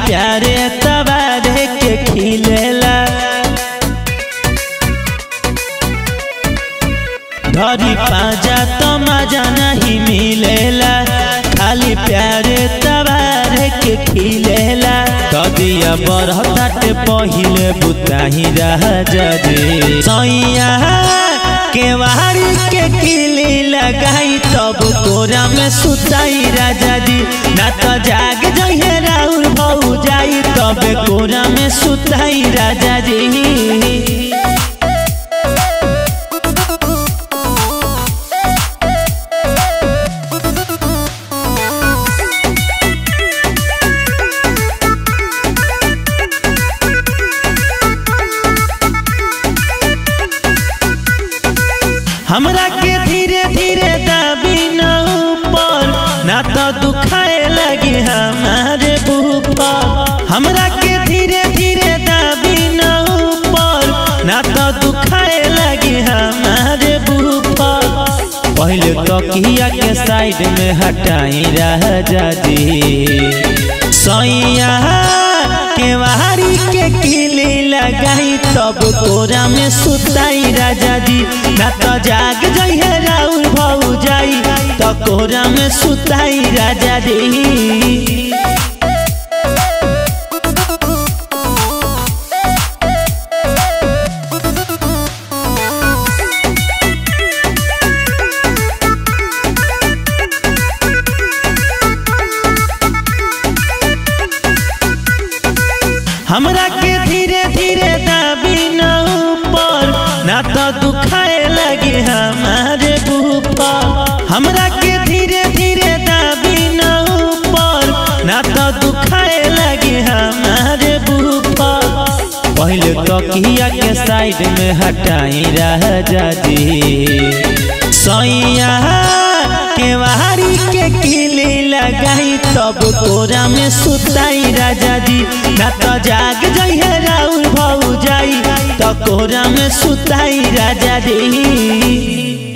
प्यारे तबारे के खिलेला धरी पाजा तो मजा नहीं मिलेला खाली प्यारे तबारे के खिलेला कदिया बरहताटे पहिले बुताही राजा जी सैया केवाड़ी के किली लगाई तब कोरा में सुताई राजा जी ना तो जाग जाइए राउर भौ जाई तब कोरा में सुताई राजा जी। हमरा के धीरे धीरे दाबी न ऊपर ना तो दुखाए लगी हमारे बुपा हमरा के धीरे धीरे दाबी न ऊपर ना तो दुखाए लगी हमारे बुपा पहले तकिया के साइड में हटाई राजा जी सैया केवाड़ी के किली लगाई तब कोरा में सुताई राजा जी ना तो जाग जाइए राउर भौ जाई तो कोरा में सुताई राजा जी। हमरा के धीरे धीरे दाबी न ऊपर ना तो दुखाए लगी हमारे बुपा हमरा के धीरे धीरे दाबी न ऊपर ना तो दुखाए लगी हमारे बुपा पहले तकिया के साइड में हटाई राजा जी सैया केवाड़ी के किली लगाई तब कोरा में सुताई राजा जी ना तो जाग जाइए राउर भौ जाई तो कोरा में सुताई राजा जी।